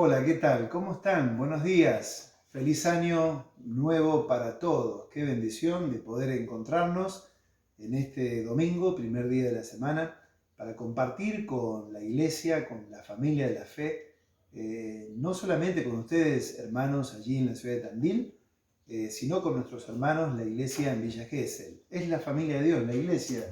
Hola, ¿qué tal? ¿Cómo están? Buenos días. Feliz año nuevo para todos. Qué bendición de poder encontrarnos en este domingo, primer día de la semana, para compartir con la iglesia, con la familia de la fe, no solamente con ustedes, hermanos, allí en la ciudad de Tandil, sino con nuestros hermanos, la iglesia en Villa Gesell. Es la familia de Dios, la iglesia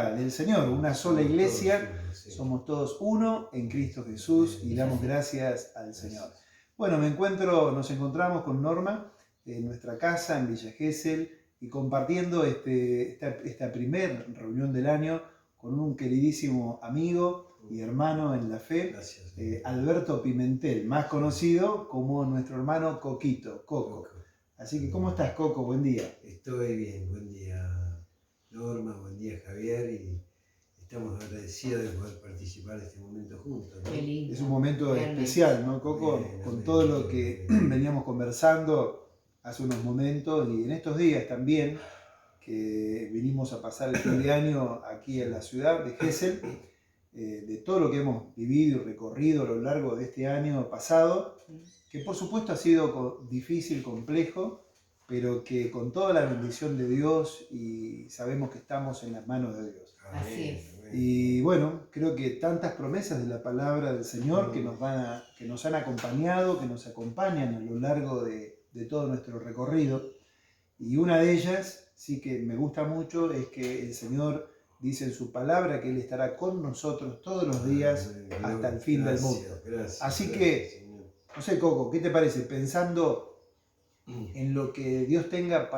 del Señor, una sola iglesia. Somos todos uno en Cristo Jesús y damos gracias al Señor. Bueno, nos encontramos con Norma en nuestra casa en Villa Gesell y compartiendo esta primera reunión del año con un queridísimo amigo y hermano en la fe, Alberto Pimentel, más conocido como nuestro hermano Coquito, Coco. Así que, ¿cómo estás, Coco? Buen día. Estoy bien, buen día Norma, buen día Javier, y estamos agradecidos de poder participar de este momento juntos, ¿no? Qué lindo. Es un momento Realmente. especial, ¿no, Coco? Bien, Con bien, todo lo bien, que bien. veníamos conversando hace unos momentos y en estos días también, que vinimos a pasar el fin de año aquí en la ciudad de Gesell, de todo lo que hemos vivido y recorrido a lo largo de este año pasado, que por supuesto ha sido difícil, complejo, pero que con toda la bendición de Dios y sabemos que estamos en las manos de Dios. Así es. Y bueno, creo que tantas promesas de la palabra del Señor que nos han acompañado, que nos acompañan a lo largo de todo nuestro recorrido. Y una de ellas, sí que me gusta mucho, es que el Señor dice en su palabra que Él estará con nosotros todos los días hasta el fin del mundo. Así que, no sé, Coco, ¿qué te parece? Pensando en lo que Dios tenga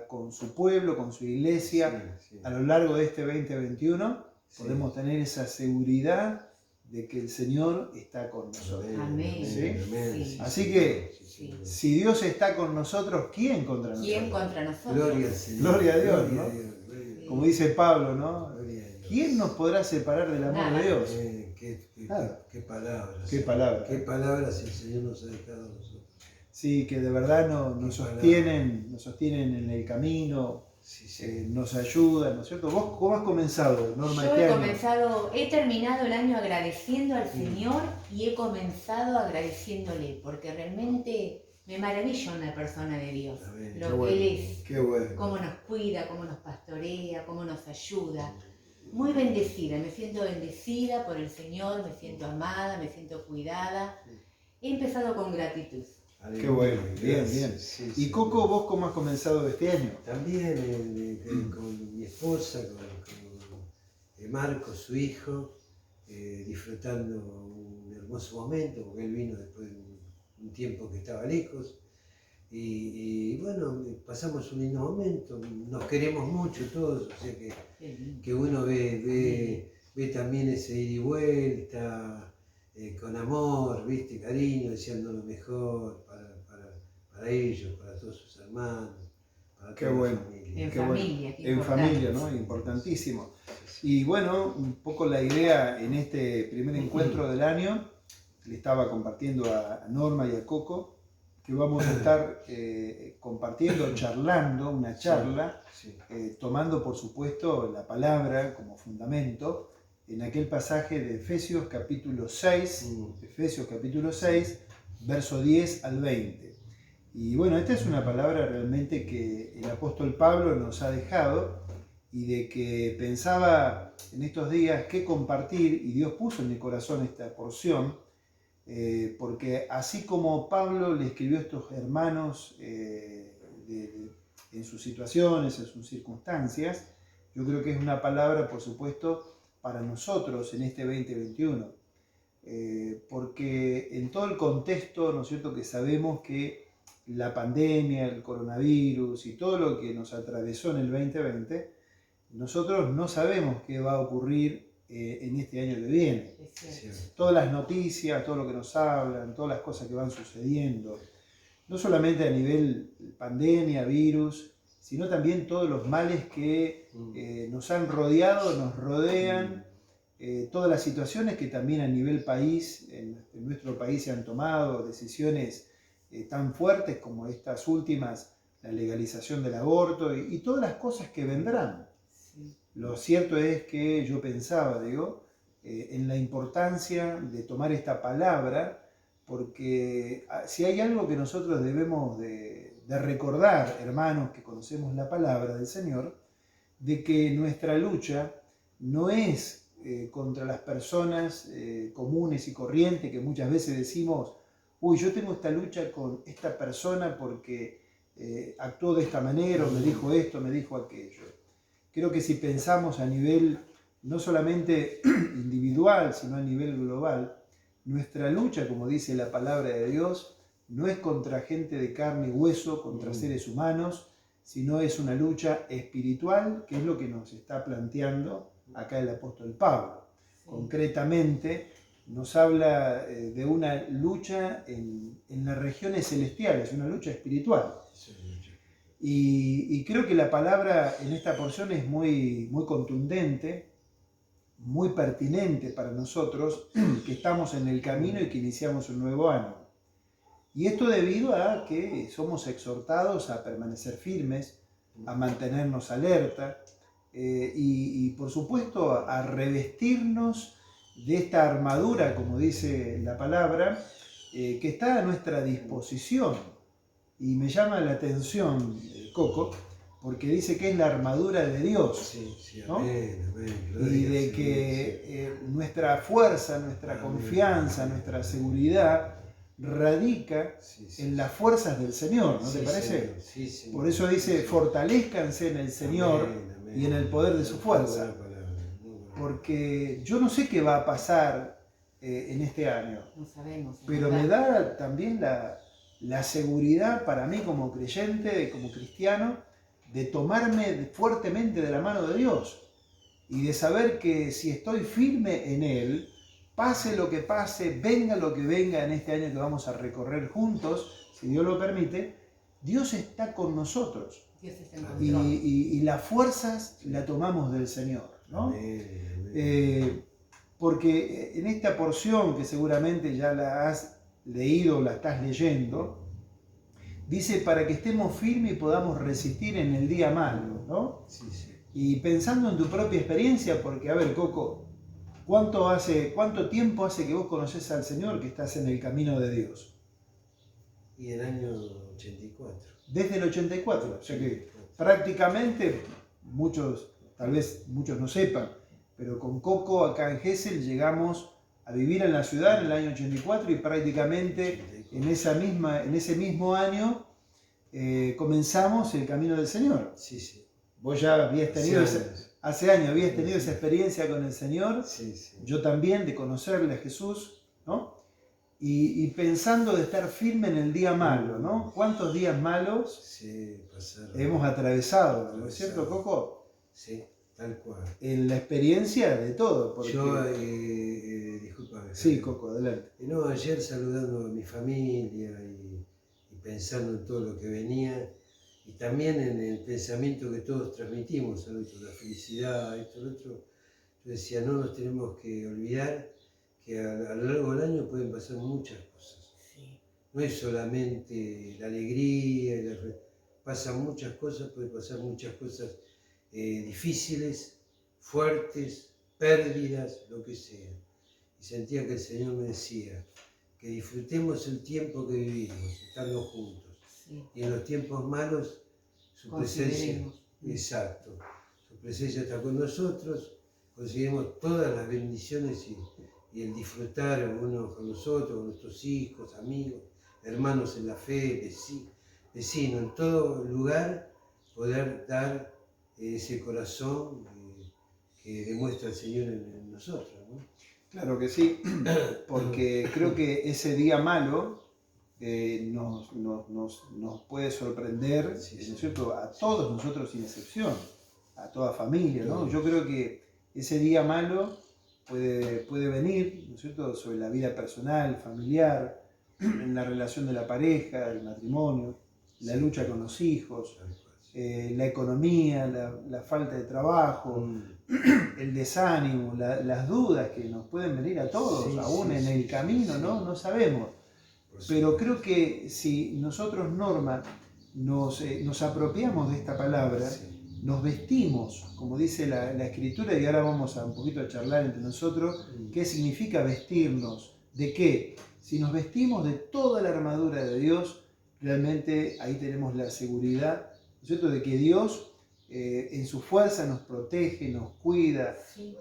con su pueblo, con su iglesia, a lo largo de este 2021, podemos tener esa seguridad de que el Señor está con nosotros. Amén. ¿Sí? Sí. Así que, Sí. si Dios está con nosotros, ¿quién contra nosotros? ¿Quién contra nosotros? Gloria al Señor. Gloria a Dios, ¿no? Gloria a Dios. Como dice Pablo, ¿no? Gloria a Dios. ¿Quién nos podrá separar del amor de Dios? Qué palabras. Qué palabras. Qué palabras el Señor nos ha dejado a nosotros. Sí, que de verdad nos sostienen en el camino, Sí. nos ayudan, ¿no es cierto? ¿Vos cómo has comenzado, Norma, Yo este año? he terminado el año agradeciendo al Señor y he comenzado agradeciéndole, porque realmente me maravilla una persona de Dios, Amén. lo Qué que bueno, Él es, qué bueno. cómo nos cuida, cómo nos pastorea, cómo nos ayuda. Muy bendecida, me siento bendecida por el Señor, me siento amada, me siento cuidada. He empezado con gratitud. Qué bueno, bien, bien. Sí, Y Coco, ¿vos cómo has comenzado este año? También con mi esposa, con Marco, su hijo, disfrutando un hermoso momento, porque él vino después de un tiempo que estaba lejos. Y bueno, pasamos un lindo momento, nos queremos mucho todos, o sea que uno ve también ese ir y vuelta, con amor, ¿viste? Cariño, deseando lo mejor para ellos, para todos sus hermanos, para Qué toda bueno. la familia. En Qué familia, bueno. qué En importante. familia, ¿no? Importantísimo. Y bueno, un poco la idea en este primer encuentro del año, le estaba compartiendo a Norma y a Coco, que vamos a estar compartiendo, charlando, una charla, Sí. tomando por supuesto la palabra como fundamento, en aquel pasaje de Efesios capítulo 6, verso 10 al 20. Y bueno, esta es una palabra realmente que el apóstol Pablo nos ha dejado y de que pensaba en estos días qué compartir, y Dios puso en mi corazón esta porción, porque así como Pablo le escribió a estos hermanos en sus situaciones, en sus circunstancias, yo creo que es una palabra, por supuesto, para nosotros en este 2021. Porque en todo el contexto, ¿no es cierto?, que sabemos que la pandemia, el coronavirus y todo lo que nos atravesó en el 2020, nosotros no sabemos qué va a ocurrir en este año que viene. Todas las noticias, todo lo que nos hablan, todas las cosas que van sucediendo, no solamente a nivel pandemia, virus, sino también todos los males que nos han rodeado, nos rodean, todas las situaciones que también a nivel país, en nuestro país se han tomado, decisiones tan fuertes como estas últimas, la legalización del aborto y todas las cosas que vendrán. Lo cierto es que yo pensaba, en la importancia de tomar esta palabra, porque si hay algo que nosotros debemos de recordar, hermanos que conocemos la palabra del Señor, de que nuestra lucha no es contra las personas comunes y corrientes, que muchas veces decimos, uy, yo tengo esta lucha con esta persona porque actuó de esta manera, o me dijo esto, me dijo aquello. Creo que si pensamos a nivel no solamente individual, sino a nivel global, nuestra lucha, como dice la palabra de Dios, no es contra gente de carne y hueso, contra seres humanos, sino es una lucha espiritual, que es lo que nos está planteando acá el apóstol Pablo. Sí. Concretamente, nos habla de una lucha en las regiones celestiales, una lucha espiritual. Y creo que la palabra en esta porción es muy, muy contundente, muy pertinente para nosotros que estamos en el camino y que iniciamos un nuevo año. Y esto debido a que somos exhortados a permanecer firmes, a mantenernos alerta y por supuesto a revestirnos de esta armadura, como dice la palabra, que está a nuestra disposición. Y me llama la atención, Coco, porque dice que es la armadura de Dios, sí, ¿no? Amén, y de que nuestra fuerza, nuestra confianza, nuestra seguridad radica en las fuerzas del Señor, ¿no te parece? Sí, por eso dice, fortalezcanse en el Señor y en el poder de su fuerza. Porque yo no sé qué va a pasar en este año, no sabemos, pero me da también la seguridad para mí como creyente, como cristiano, de tomarme fuertemente de la mano de Dios y de saber que si estoy firme en Él, pase lo que pase, venga lo que venga en este año que vamos a recorrer juntos, si Dios lo permite, Dios está con nosotros. Dios está en control. Y las fuerzas las tomamos del Señor, ¿no? Porque en esta porción que seguramente ya la has leído o la estás leyendo, dice para que estemos firmes y podamos resistir en el día malo, ¿no? Sí, sí. Y pensando en tu propia experiencia, porque a ver, Coco, ¿cuánto tiempo hace que vos conocés al Señor, que estás en el camino de Dios? Y el año 84. Desde el 84, o sea que prácticamente tal vez muchos no sepan, pero con Coco acá en Gesell llegamos a vivir en la ciudad en el año 84 y prácticamente en ese mismo año comenzamos el camino del Señor. Sí, sí. Vos ya habías tenido hace años habías tenido esa experiencia con el Señor, sí, sí. Yo también, de conocerle a Jesús, ¿no? Y pensando de estar firme en el día malo, ¿no? ¿Cuántos días malos hemos atravesado, ¿no es cierto, Coco? Sí, tal cual. En la experiencia de todo. Porque... Yo, disculpame. Sí, Coco, adelante. No, ayer saludando a mi familia y pensando en todo lo que venía, y también en el pensamiento que todos transmitimos a nosotros, la felicidad, esto, lo otro, yo decía, no nos tenemos que olvidar que a lo largo del año pueden pasar muchas cosas. Sí. No es solamente la alegría, pasan muchas cosas, pueden pasar muchas cosas difíciles, fuertes, pérdidas, lo que sea. Y sentía que el Señor me decía que disfrutemos el tiempo que vivimos, estando juntos. Sí. Y en los tiempos malos, su presencia, exacto, su presencia está con nosotros, conseguimos todas las bendiciones y el disfrutar unos con nosotros, con nuestros hijos, amigos, hermanos en la fe, vecinos, en todo lugar, poder dar ese corazón que demuestra el Señor en nosotros, ¿no? Claro que sí, porque creo que ese día malo nos puede sorprender, sí, ¿no es cierto?, a todos nosotros sin excepción, a toda familia, ¿no? Yo creo que ese día malo puede venir, ¿no es cierto?, sobre la vida personal, familiar, en la relación de la pareja, el matrimonio, la lucha con los hijos, la economía, la falta de trabajo, el desánimo, las dudas que nos pueden venir a todos, aún en el camino, ¿no? No sabemos. Pero creo que si nosotros, Norma, nos apropiamos de esta palabra nos vestimos, como dice la Escritura, y ahora vamos a un poquito a charlar entre nosotros, qué significa vestirnos, de qué. Si nos vestimos de toda la armadura de Dios, realmente ahí tenemos la seguridad, ¿no es cierto?, de que Dios en su fuerza nos protege, nos cuida, Sí.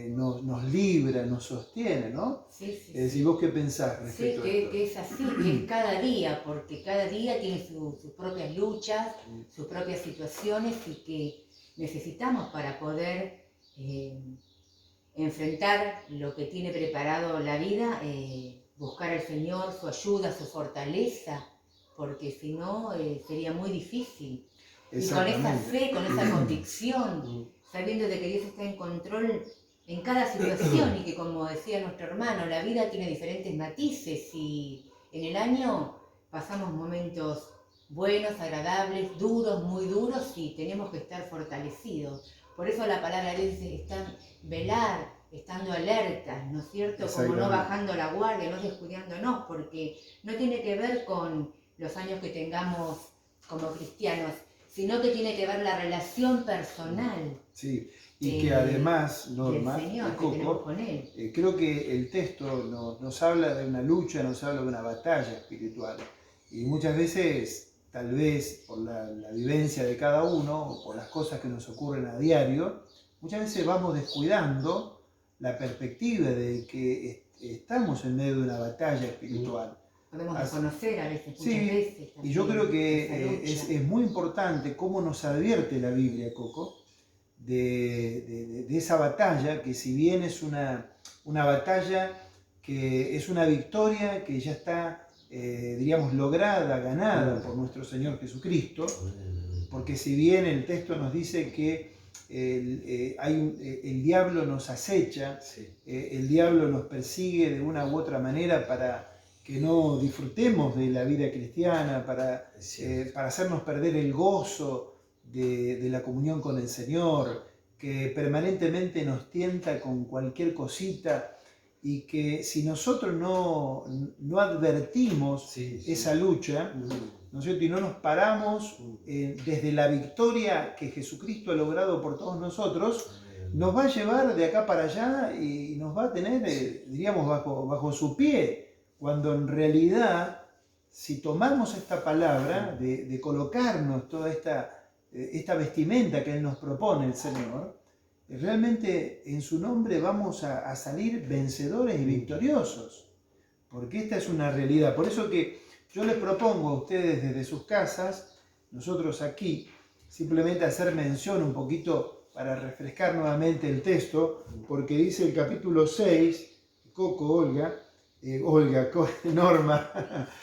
Nos libra, nos sostiene, ¿no? Sí, sí, Es decir, sí. ¿vos qué pensás Sí, respecto a esto? que es así, que es cada día, porque cada día tiene sus propias luchas, sus propias situaciones y que necesitamos para poder enfrentar lo que tiene preparado la vida, buscar al Señor, su ayuda, su fortaleza, porque si no sería muy difícil. Y con esa fe, con esa convicción, sabiendo de que Dios está en control en cada situación y que, como decía nuestro hermano, la vida tiene diferentes matices y en el año pasamos momentos buenos, agradables, duros, muy duros y tenemos que estar fortalecidos. Por eso la palabra de Dios dice, velar, estando alertas, ¿no es cierto? Como no bajando la guardia, no descuidándonos, porque no tiene que ver con los años que tengamos como cristianos, sino que tiene que ver la relación personal. Sí, y que además, Norma, del Señor, Coco, que tenemos con Él. Creo que el texto nos habla de una lucha, nos habla de una batalla espiritual. Y muchas veces, tal vez por la vivencia de cada uno, o por las cosas que nos ocurren a diario, muchas veces vamos descuidando la perspectiva de que estamos en medio de una batalla espiritual. Podemos desconocer a veces, sí, muchas veces. Y yo creo que es muy importante cómo nos advierte la Biblia, Coco, de esa batalla, que si bien es una batalla que es una victoria que ya está, diríamos, lograda, ganada por nuestro Señor Jesucristo, porque si bien el texto nos dice que el diablo nos acecha, el diablo nos persigue de una u otra manera para que no disfrutemos de la vida cristiana, para hacernos perder el gozo de la comunión con el Señor, que permanentemente nos tienta con cualquier cosita, y que si nosotros no advertimos esa lucha, ¿no es cierto?, y no nos paramos desde la victoria que Jesucristo ha logrado por todos nosotros, nos va a llevar de acá para allá y nos va a tener, diríamos, bajo su pie, cuando en realidad, si tomamos esta palabra de colocarnos toda esta vestimenta que Él nos propone, el Señor, realmente en su nombre vamos a salir vencedores y victoriosos, porque esta es una realidad. Por eso que yo les propongo a ustedes desde sus casas, nosotros aquí, simplemente hacer mención un poquito para refrescar nuevamente el texto, porque dice el capítulo 6, Coco, Norma,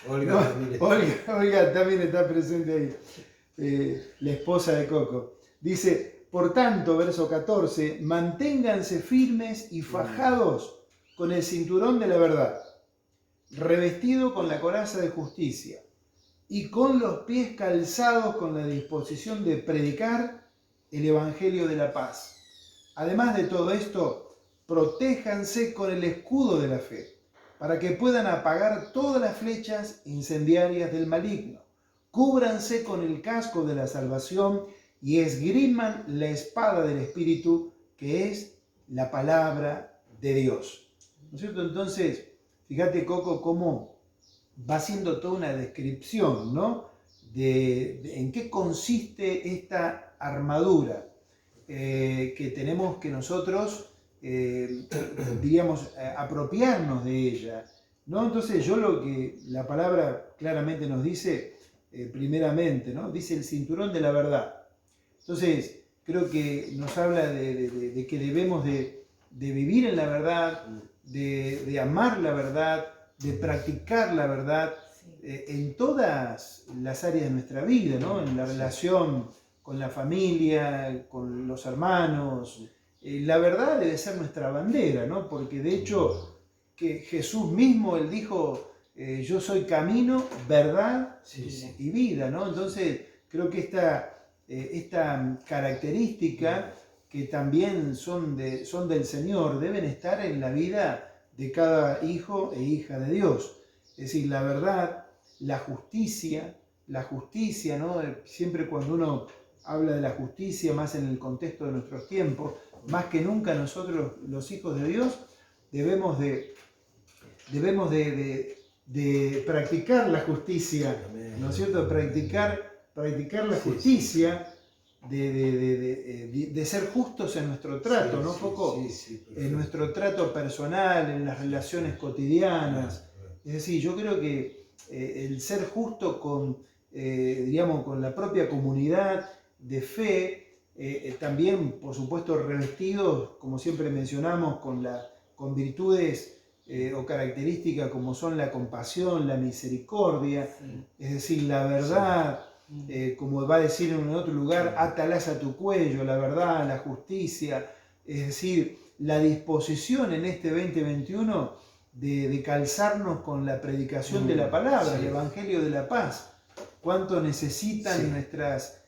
Olga también está presente ahí, la esposa de Coco. Dice, por tanto, verso 14, manténganse firmes y fajados con el cinturón de la verdad, revestido con la coraza de justicia y con los pies calzados con la disposición de predicar el evangelio de la paz. Además de todo esto, protéjanse con el escudo de la fe, para que puedan apagar todas las flechas incendiarias del maligno. Cúbranse con el casco de la salvación y esgriman la espada del Espíritu, que es la palabra de Dios. ¿No es cierto? Entonces, fíjate, Coco, cómo va haciendo toda una descripción, ¿no?, de en qué consiste esta armadura que tenemos que nosotros, diríamos, apropiarnos de ella, ¿no? Entonces yo lo que la palabra claramente nos dice, primeramente, ¿no?, dice el cinturón de la verdad. Entonces creo que nos habla de que debemos de vivir en la verdad, de amar la verdad, de practicar la verdad en todas las áreas de nuestra vida, ¿no?, en la relación con la familia, con los hermanos. La verdad debe ser nuestra bandera, ¿no?, porque de hecho que Jesús mismo, Él dijo, yo soy camino, verdad y vida, ¿no? Entonces creo que esta característica, que también son del Señor, deben estar en la vida de cada hijo e hija de Dios. Es decir, la verdad, la justicia, ¿no? Siempre cuando uno habla de la justicia más en el contexto de nuestros tiempos. Más que nunca nosotros, los hijos de Dios, debemos de practicar la justicia, ¿no es cierto? Practicar la justicia, de ser justos en nuestro trato, ¿no, Coco? En nuestro trato personal, en las relaciones cotidianas. Es decir, yo creo que el ser justo con la propia comunidad de fe, también, por supuesto, revestidos, como siempre mencionamos, con virtudes o características como son la compasión, la misericordia, es decir, la verdad, como va a decir en otro lugar, átalas a tu cuello, la verdad, la justicia, es decir, la disposición en este 2021 de calzarnos con la predicación de la palabra, el Evangelio de la paz. Cuánto necesitan nuestras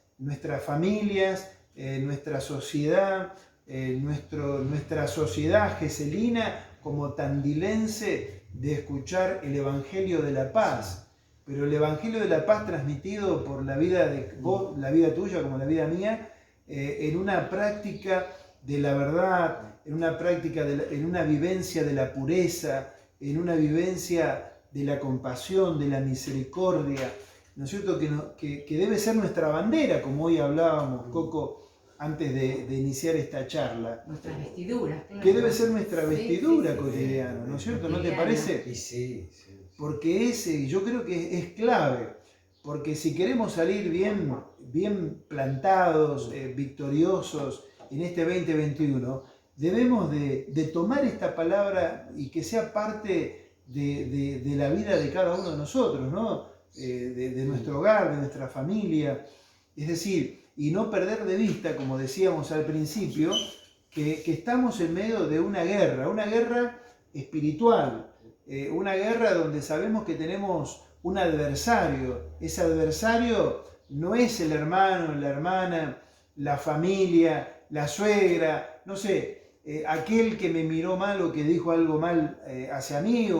familias, nuestra sociedad, nuestra sociedad geselina como tandilense, de escuchar el Evangelio de la paz. Pero el Evangelio de la paz transmitido por la vida de vos, la vida tuya como la vida mía, en una práctica de la verdad, en una práctica, en una vivencia de la pureza, en una vivencia de la compasión, de la misericordia, ¿no es cierto? Que debe ser nuestra bandera, como hoy hablábamos, Coco, antes de iniciar esta charla. Nuestras vestiduras. Claro. Que debe ser nuestra vestidura cotidiana, ¿no es cierto? ¿No te parece? Sí. Porque yo creo que es clave, porque si queremos salir bien plantados, victoriosos en este 2021, debemos de tomar esta palabra y que sea parte de la vida de cada uno de nosotros, ¿no? De nuestro hogar, de nuestra familia. Es decir, y no perder de vista, como decíamos al principio, que estamos en medio de una guerra espiritual, una guerra donde sabemos que tenemos un adversario. Ese adversario no es el hermano, la hermana, la familia, la suegra, no sé, aquel que me miró mal o que dijo algo mal hacia mí,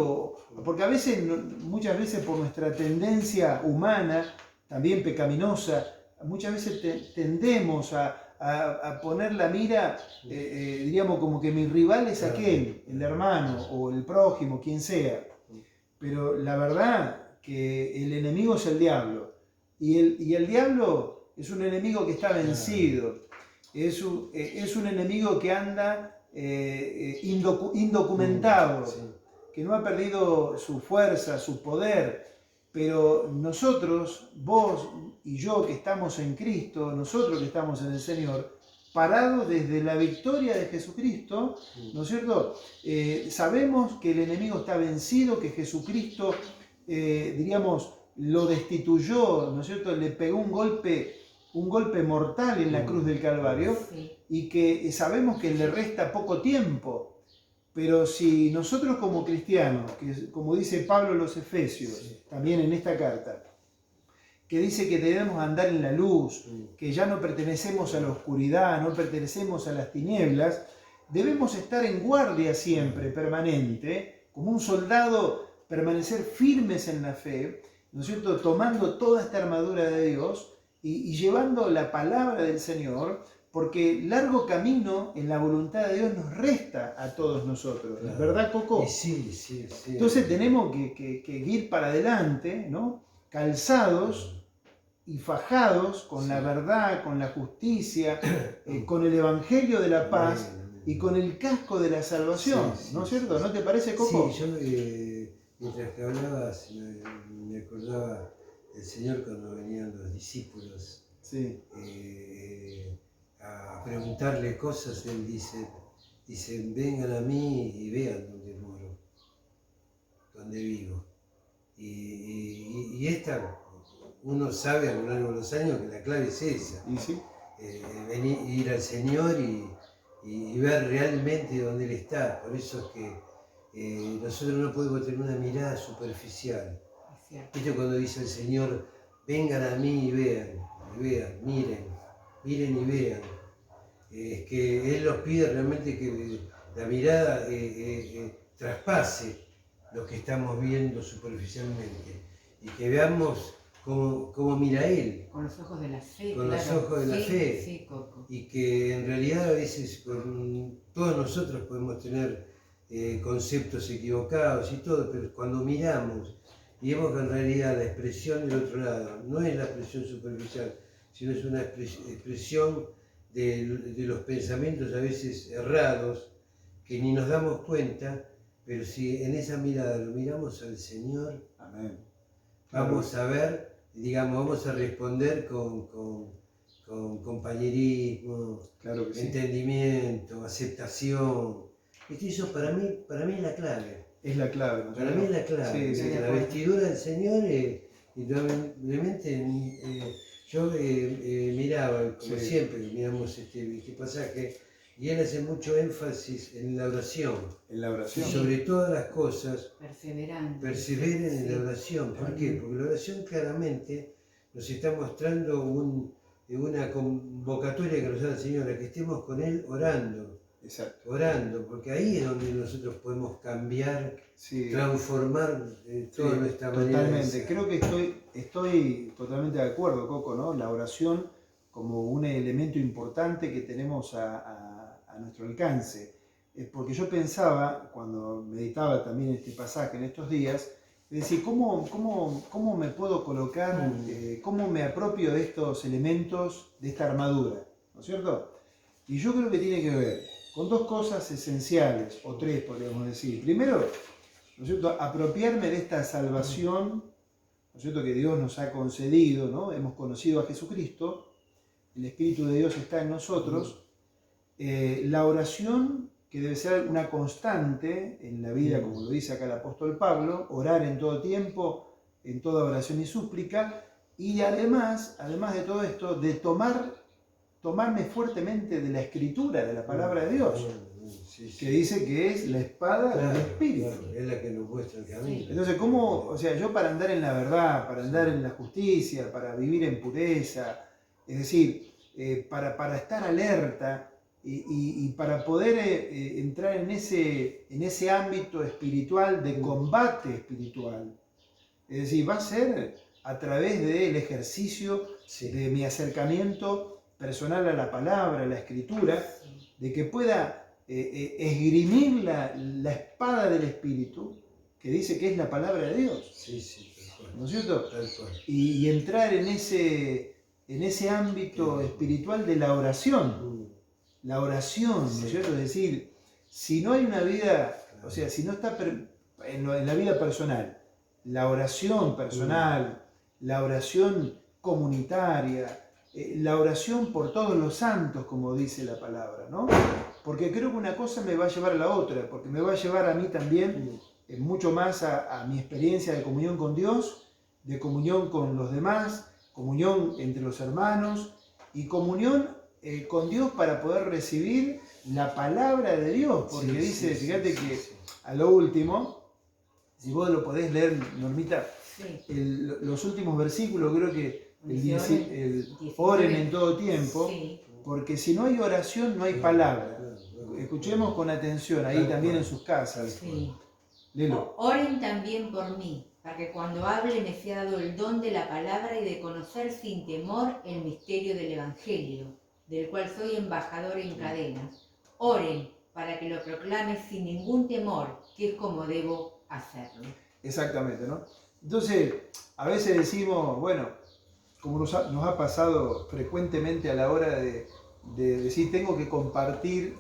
porque a veces, muchas veces por nuestra tendencia humana, también pecaminosa, muchas veces tendemos a poner la mira, diríamos como que mi rival es aquel, el hermano o el prójimo, quien sea. Pero la verdad que el enemigo es el diablo. Y el diablo es un enemigo que está vencido. Es un enemigo que anda indocumentado, que no ha perdido su fuerza, su poder. Pero nosotros, vos y yo que estamos en Cristo, nosotros que estamos en el Señor, parados desde la victoria de Jesucristo, ¿no es cierto? Sabemos que el enemigo está vencido, que Jesucristo, lo destituyó, ¿no es cierto? Le pegó un golpe mortal en la cruz del Calvario, y que sabemos que le resta poco tiempo. Pero si nosotros como cristianos, que como dice Pablo a los Efesios, también en esta carta, que dice que debemos andar en la luz, que ya no pertenecemos a la oscuridad, no pertenecemos a las tinieblas, debemos estar en guardia siempre, permanente, como un soldado, permanecer firmes en la fe, ¿no es cierto?, tomando toda esta armadura de Dios y llevando la palabra del Señor, porque largo camino en la voluntad de Dios nos resta a todos nosotros, claro. ¿Verdad, Coco? Sí. Entonces tenemos que ir para adelante, ¿no? Calzados y fajados con la verdad, con la justicia, con el Evangelio de la paz y con el casco de la salvación, ¿no es cierto? ¿No te parece, Coco? Sí, yo mientras que hablabas me acordaba del Señor cuando venían los discípulos. Sí. A preguntarle cosas, él dice, vengan a mí y vean dónde moro, dónde vivo. Y esta, uno sabe a lo largo de los años que la clave es esa. ¿Y sí? Ir al Señor y ver realmente dónde Él está. Por eso es que nosotros no podemos tener una mirada superficial. Esto cuando dice el Señor, vengan a mí y vean, miren y vean. Es que Él nos pide realmente que la mirada traspase lo que estamos viendo superficialmente y que veamos cómo mira Él. Con los ojos de la fe. Con claro. los ojos de la fe. Sí, Coco. Y que en realidad a veces todos nosotros podemos tener conceptos equivocados y todo, pero cuando miramos y vemos que en realidad la expresión del otro lado no es la expresión superficial, sino es una expresión de los pensamientos a veces errados, que ni nos damos cuenta, pero si en esa mirada lo miramos al Señor, Amén. Vamos a ver, digamos, vamos a responder con compañerismo, Claro que sí. entendimiento, aceptación. Y eso para mí es la clave. Es la clave, ¿no? Para mí es la clave. Sí, sí, la vestidura del Señor, indudablemente, yo miraba, como siempre, miramos este pasaje, y él hace mucho énfasis en la oración. En la Y oración. sobre todas las cosas, perseveren en la oración. ¿Por qué? Porque la oración claramente nos está mostrando una convocatoria que nos da el Señor, a que estemos con Él orando. Exacto. Orando, porque ahí es donde nosotros podemos cambiar, transformar toda nuestra manera. Totalmente. Creo que estoy totalmente de acuerdo, Coco, ¿no? La oración como un elemento importante que tenemos a nuestro alcance. Porque yo pensaba, cuando meditaba también este pasaje en estos días, es decir, ¿cómo me puedo colocar, cómo me apropio de estos elementos, de esta armadura? ¿No es cierto? Y yo creo que tiene que ver con dos cosas esenciales, o tres podríamos decir. Primero, ¿no es cierto?, apropiarme de esta salvación, ¿no es cierto?, que Dios nos ha concedido, ¿no? Hemos conocido a Jesucristo, el Espíritu de Dios está en nosotros. La oración, que debe ser una constante en la vida, como lo dice acá el apóstol Pablo, orar en todo tiempo, en toda oración y súplica, y además de todo esto, de tomarme fuertemente de la Escritura, de la palabra de Dios, que dice que es la espada del Espíritu. Es la que nos muestra el camino. Entonces, yo para andar en la verdad, para andar en la justicia, para vivir en pureza, es decir, para estar alerta, y para poder entrar en ese ámbito espiritual, de combate espiritual, es decir, va a ser a través del ejercicio de mi acercamiento personal a la palabra, a la Escritura, de que pueda esgrimir la espada del Espíritu, que dice que es la palabra de Dios. ¿No es cierto? Y entrar en ese ámbito espiritual de la oración. La oración, ¿no es cierto? Es decir, si no hay una vida, o sea, si no está en la vida personal, la oración personal, la oración comunitaria, la oración por todos los santos, como dice la palabra, ¿no? Porque creo que una cosa me va a llevar a la otra, porque me va a llevar a mí también mucho más a mi experiencia de comunión con Dios, de comunión con los demás, comunión entre los hermanos y comunión con Dios para poder recibir la palabra de Dios, porque dice, fíjate que a lo último, si vos lo podés leer, Normita, los últimos versículos, creo que oren en todo tiempo, porque si no hay oración no hay palabra. Escuchemos con atención ahí también en sus casas. Léelo. Oren también por mí, para que cuando hable me sea dado el don de la palabra y de conocer sin temor el misterio del Evangelio, del cual soy embajador en cadenas. Oren para que lo proclame sin ningún temor, que es como debo hacerlo. Exactamente, ¿no? Entonces, a veces decimos, bueno, como nos ha pasado frecuentemente a la hora de decir, tengo que compartir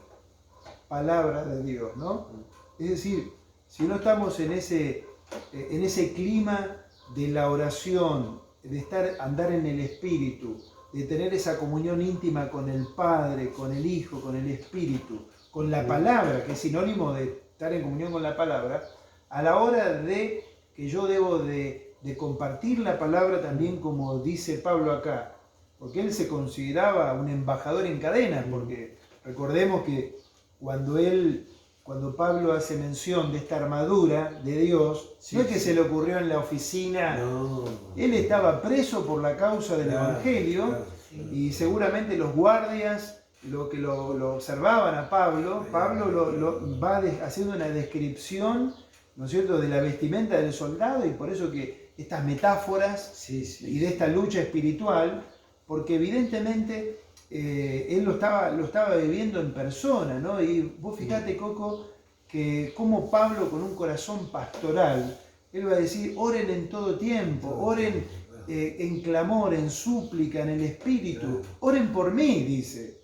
palabra de Dios, ¿no? Es decir, si no estamos en ese clima de la oración, de andar en el Espíritu, de tener esa comunión íntima con el Padre, con el Hijo, con el Espíritu, con la palabra, que es sinónimo de estar en comunión con la palabra, a la hora de que yo debo de compartir la palabra también, como dice Pablo acá, porque él se consideraba un embajador en cadenas, porque recordemos que cuando Pablo hace mención de esta armadura de Dios, no es que se le ocurrió en la oficina, él estaba preso por la causa del Evangelio, y seguramente los guardias, lo que lo observaban a Pablo va haciendo una descripción ¿no es cierto?, de la vestimenta del soldado, y por eso que estas metáforas y de esta lucha espiritual, porque evidentemente él lo estaba viviendo en persona, ¿no? Y vos fijate, Coco, que como Pablo, con un corazón pastoral, él va a decir: oren en todo tiempo, oren en clamor, en súplica, en el Espíritu, oren por mí, dice,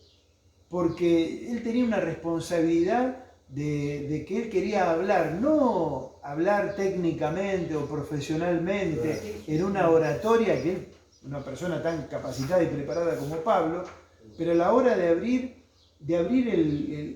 porque él tenía una responsabilidad de que él quería hablar, no hablar técnicamente o profesionalmente en una oratoria, que él, una persona tan capacitada y preparada como Pablo, pero a la hora de abrir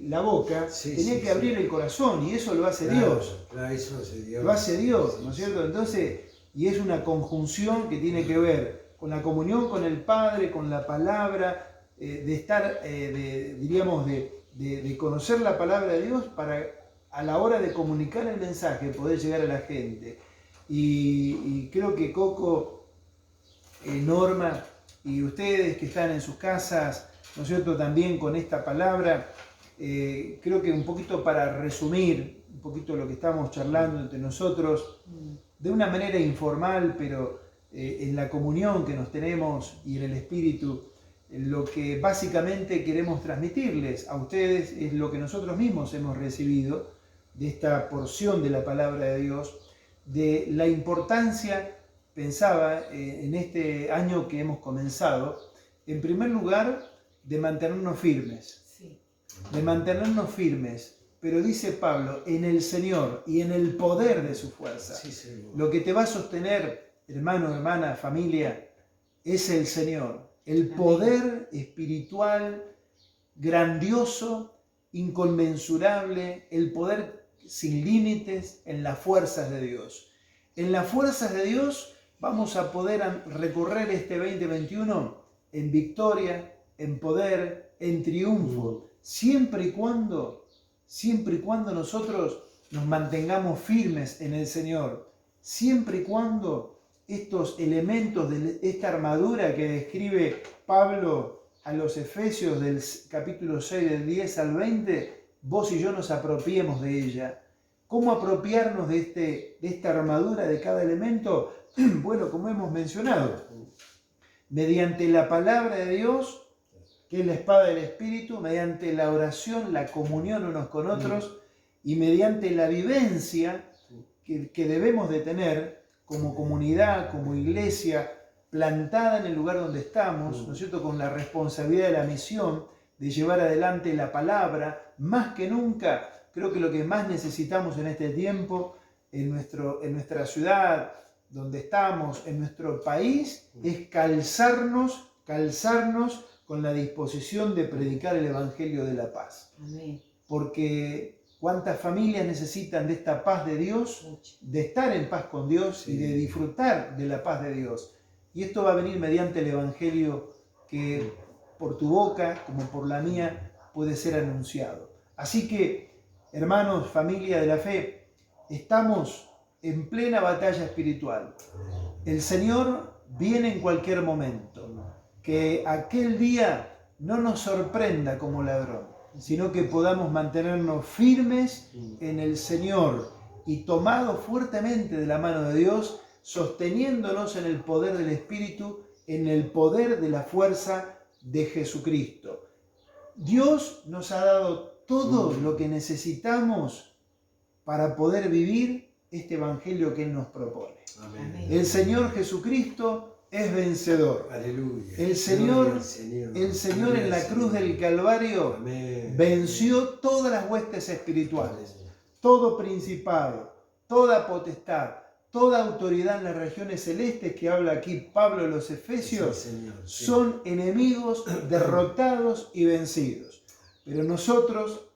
la boca, tenía que abrir el corazón, y eso lo hace Dios. Claro, eso hace Dios. Lo hace Dios, ¿no es cierto? Entonces, y es una conjunción que tiene que ver con la comunión con el Padre, con la palabra, de estar, diríamos, de conocer la palabra de Dios para, a la hora de comunicar el mensaje, poder llegar a la gente. Y creo que Coco, Norma y ustedes que están en sus casas, ¿no es cierto?, también con esta palabra, creo que un poquito para resumir un poquito lo que estamos charlando entre nosotros, de una manera informal, pero en la comunión que nos tenemos y en el Espíritu, lo que básicamente queremos transmitirles a ustedes es lo que nosotros mismos hemos recibido de esta porción de la palabra de Dios, de la importancia, pensaba, en este año que hemos comenzado, en primer lugar, de mantenernos firmes. Sí. De mantenernos firmes, pero dice Pablo, en el Señor y en el poder de su fuerza. Sí, lo que te va a sostener, hermano, hermana, familia, es el Señor. El poder espiritual grandioso, inconmensurable, el poder sin límites en las fuerzas de Dios. En las fuerzas de Dios vamos a poder recorrer este 2021 en victoria, en poder, en triunfo, siempre y cuando nosotros nos mantengamos firmes en el Señor, siempre y cuando estos elementos de esta armadura que describe Pablo a los Efesios del capítulo 6, del 10 al 20, vos y yo nos apropiemos de ella. ¿Cómo apropiarnos de esta armadura, de cada elemento? Bueno, como hemos mencionado, mediante la palabra de Dios, que es la espada del Espíritu, mediante la oración, la comunión unos con otros, y mediante la vivencia que debemos de tener como comunidad, como iglesia, plantada en el lugar donde estamos, ¿no es cierto?, con la responsabilidad de la misión de llevar adelante la palabra. Más que nunca, creo que lo que más necesitamos en este tiempo, en nuestra ciudad, donde estamos, en nuestro país, es calzarnos con la disposición de predicar el Evangelio de la paz. Amén. Porque cuántas familias necesitan de esta paz de Dios, de estar en paz con Dios y de disfrutar de la paz de Dios. Y esto va a venir mediante el Evangelio que por tu boca, como por la mía, puede ser anunciado. Así que, hermanos, familia de la fe, estamos en plena batalla espiritual. El Señor viene en cualquier momento. Que aquel día no nos sorprenda como ladrón, sino que podamos mantenernos firmes en el Señor y tomados fuertemente de la mano de Dios, sosteniéndonos en el poder del Espíritu, en el poder de la fuerza de Jesucristo. Dios nos ha dado todo lo que necesitamos para poder vivir este Evangelio que Él nos propone. Amén. El Señor Jesucristo es vencedor. Aleluya. El Señor en la cruz del Calvario, Amén, venció todas las huestes espirituales, todo principado, toda potestad, toda autoridad en las regiones celestes que habla aquí Pablo en los Efesios, Señor, son enemigos derrotados y vencidos. Pero nosotros,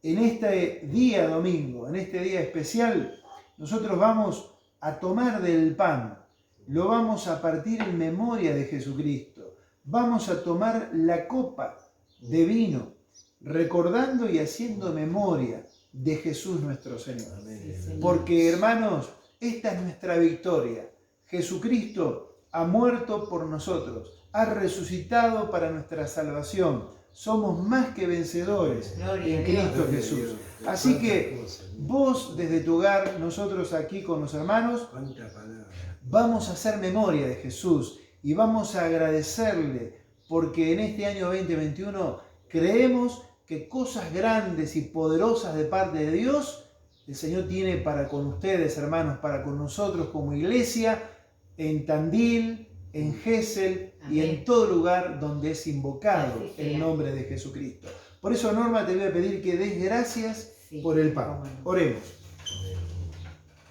en este día domingo, en este día especial, nosotros vamos a tomar del pan, lo vamos a partir en memoria de Jesucristo. Vamos a tomar la copa de vino, recordando y haciendo memoria de Jesús nuestro Señor. Amén. Porque, hermanos, esta es nuestra victoria. Jesucristo ha muerto por nosotros, ha resucitado para nuestra salvación. somos más que vencedores Gloria en a Dios. Cristo Jesús. Así que vos desde tu hogar, nosotros aquí con los hermanos, vamos a hacer memoria de Jesús y vamos a agradecerle porque en este año 2021 creemos que cosas grandes y poderosas de parte de Dios el Señor tiene para con ustedes, hermanos, para con nosotros como iglesia, en Tandil, en Gesell y en todo lugar donde es invocado el nombre de Jesucristo. Por eso, Norma, te voy a pedir que des gracias por el pan. Oremos.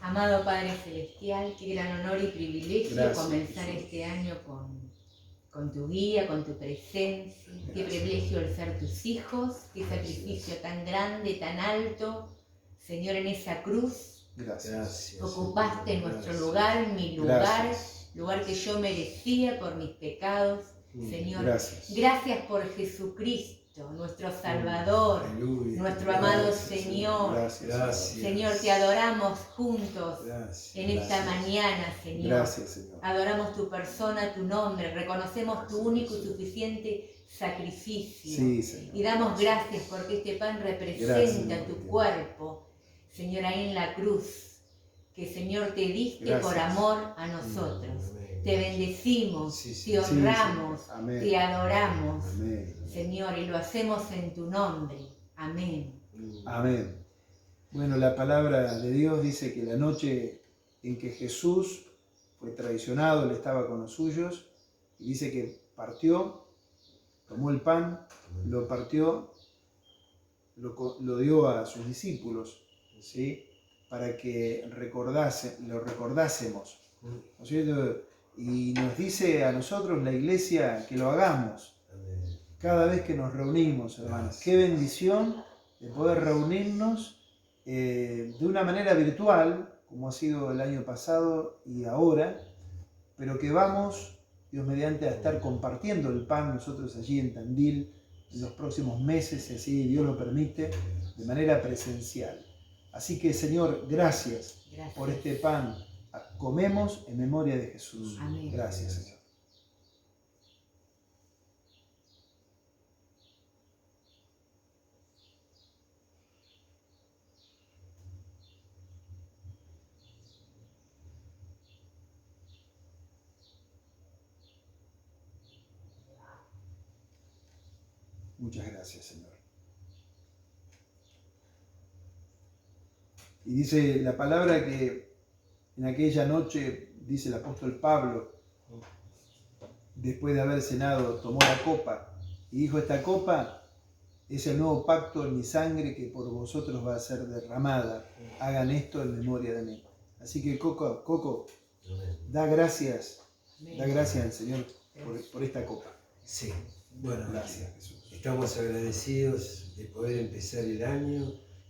Amado Padre Celestial, qué gran honor y privilegio comenzar este año con tu guía, con tu presencia. Qué privilegio el ser tus hijos, qué sacrificio tan grande, tan alto. Señor, en esa cruz, ocupaste nuestro lugar, mi lugar, lugar que yo merecía por mis pecados. Señor, gracias por Jesucristo, nuestro Salvador, nuestro amado Señor. Señor, te adoramos juntos en esta mañana, Señor. Adoramos tu persona, tu nombre, reconocemos tu único y suficiente sacrificio. Y damos gracias porque este pan representa tu cuerpo, Señor, ahí en la cruz, que Señor te diste por amor a nosotros. Te bendecimos, te honramos, te adoramos, Señor, y lo hacemos en tu nombre. Amén. Amén. Bueno, la palabra de Dios dice que la noche en que Jesús fue traicionado, él estaba con los suyos, y dice que partió, tomó el pan, lo partió, lo dio a sus discípulos, ¿sí? Para que lo recordásemos, ¿no es cierto? Y nos dice a nosotros, la iglesia, que lo hagamos cada vez que nos reunimos, hermanos. Qué bendición de poder reunirnos de una manera virtual, como ha sido el año pasado y ahora, pero que vamos, Dios mediante, a estar compartiendo el pan nosotros allí en Tandil en los próximos meses, si así Dios lo permite, de manera presencial. Así que, Señor, gracias por este pan. Comemos en memoria de Jesús. Amén. Gracias, Señor. Muchas gracias, Señor. Y dice la palabra que en aquella noche, dice el apóstol Pablo, después de haber cenado, tomó la copa y dijo: esta copa es el nuevo pacto en mi sangre que por vosotros va a ser derramada. Hagan esto en memoria de mí. Así que Coco, da gracias al Señor por esta copa. Sí, bueno, Gracias, Jesús. Estamos agradecidos de poder empezar el año